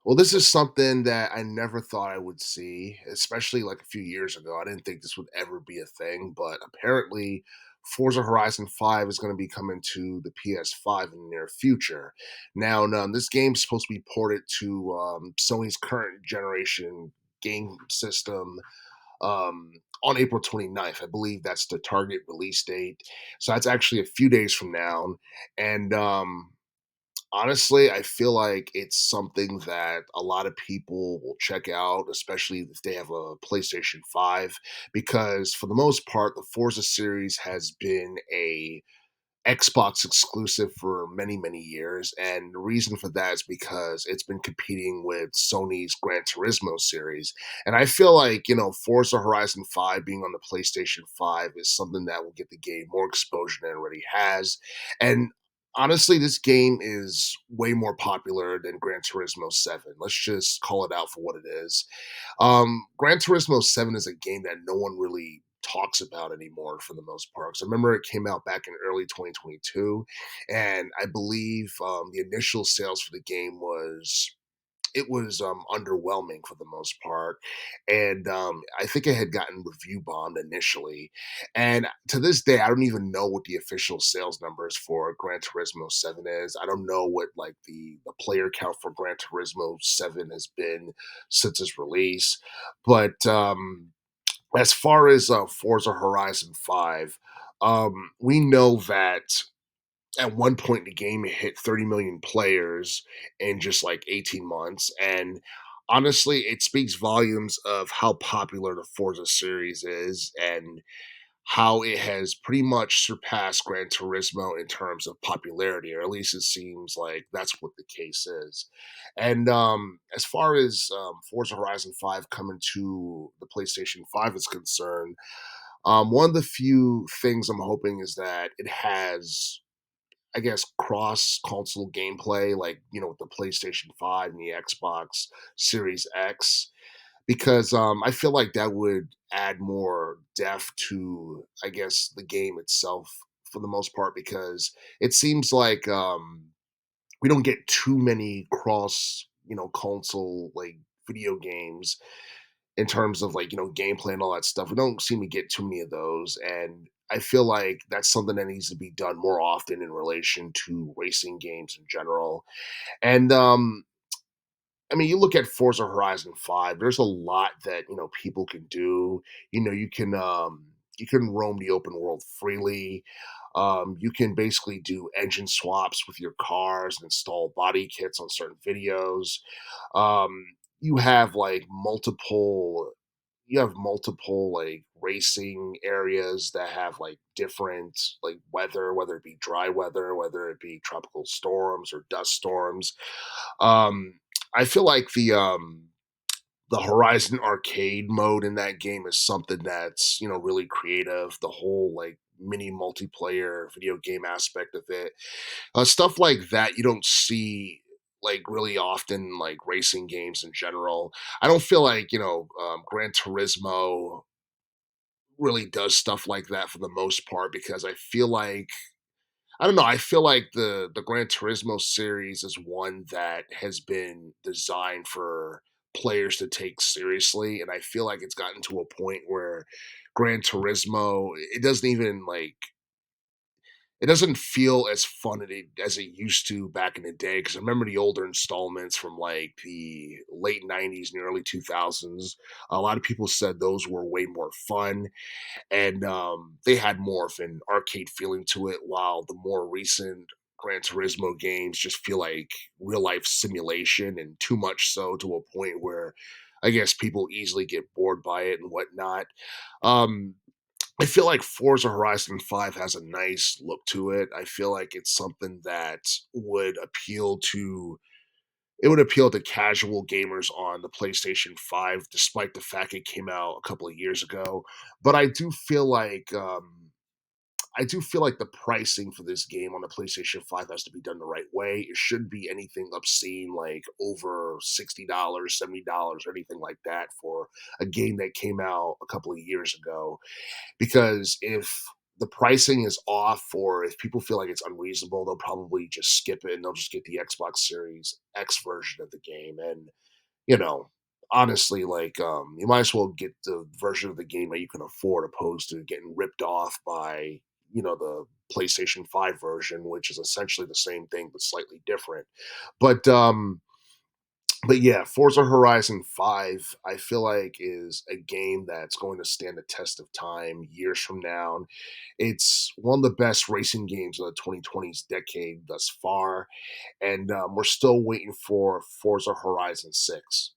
Well, this is something that I never thought I would see, especially like a few years ago. I didn't think this would ever be a thing, but apparently Forza Horizon 5 is going to be coming to the PS5 in the near future. Now, this game's supposed to be ported to Sony's current generation game system on April 29th. I believe that's the target release date. So that's actually a few days from now. And honestly, I feel like it's something that a lot of people will check out, especially if they have a PlayStation 5, because for the most part, the Forza series has been a Xbox exclusive for many, many years. And the reason for that is because it's been competing with Sony's Gran Turismo series. And I feel like, Forza Horizon 5 being on the PlayStation 5 is something that will get the game more exposure than it already has. And honestly, this game is way more popular than Gran Turismo 7. Let's just call it out for what it is. Gran Turismo 7 is a game that no one really talks about anymore for the most part. 'Cause I remember it came out back in early 2022, and I believe the initial sales for the game was underwhelming for the most part, and I think it had gotten review bombed initially. And to this day, I don't even know what the official sales numbers for Gran Turismo 7 is. I don't know what like the player count for Gran Turismo 7 has been since its release, but as far as Forza Horizon 5, we know that at one point in the game it hit 30 million players in just like 18 months. And honestly, it speaks volumes of how popular the Forza series is and how it has pretty much surpassed Gran Turismo in terms of popularity, or at least it seems like that's what the case is. And as far as Forza Horizon 5 coming to the PlayStation 5 is concerned, one of the few things I'm hoping is that it has, I guess, cross console gameplay, like, with the PlayStation 5 and the Xbox Series X, because I feel like that would add more depth to, I guess, the game itself for the most part, because it seems like we don't get too many cross, console like video games in terms of like, gameplay and all that stuff. We don't seem to get too many of those. And I feel like that's something that needs to be done more often in relation to racing games in general. And I mean, you look at Forza Horizon 5, there's a lot that, people can do. You can roam the open world freely. You can basically do engine swaps with your cars and install body kits on certain videos. Um, you have like multiple like racing areas that have like different like weather, whether it be dry weather, whether it be tropical storms or dust storms. um I feel like the Horizon arcade mode in that game is something that's, really creative. The whole like mini multiplayer video game aspect of it, stuff like that you don't see like really often in, like racing games in general. I don't feel like, Gran Turismo really does stuff like that for the most part, because I feel like, I don't know, I feel like the Gran Turismo series is one that has been designed for players to take seriously, and I feel like it's gotten to a point where Gran Turismo, it doesn't even like, it doesn't feel as fun as it used to back in the day. Because I remember the older installments from like the late '90s and the early 2000s. A lot of people said those were way more fun, and they had more of an arcade feeling to it. While the more recent Gran Turismo games just feel like real life simulation, and too much so to a point where I guess people easily get bored by it and whatnot. Um, I feel like Forza Horizon 5 has a nice look to it. I feel like it's something that would appeal to casual gamers on the PlayStation 5, despite the fact it came out a couple of years ago. But I do feel like the pricing for this game on the PlayStation 5 has to be done the right way. It shouldn't be anything obscene like over $60, $70, or anything like that for a game that came out a couple of years ago. Because if the pricing is off, or if people feel like it's unreasonable, they'll probably just skip it and they'll just get the Xbox Series X version of the game. And you know, honestly, like, you might as well get the version of the game that you can afford opposed to getting ripped off by, the PlayStation 5 version, which is essentially the same thing but slightly different. But but yeah, Forza Horizon 5, I feel like is a game that's going to stand the test of time years from now. It's one of the best racing games of the 2020s decade thus far, and we're still waiting for Forza Horizon 6.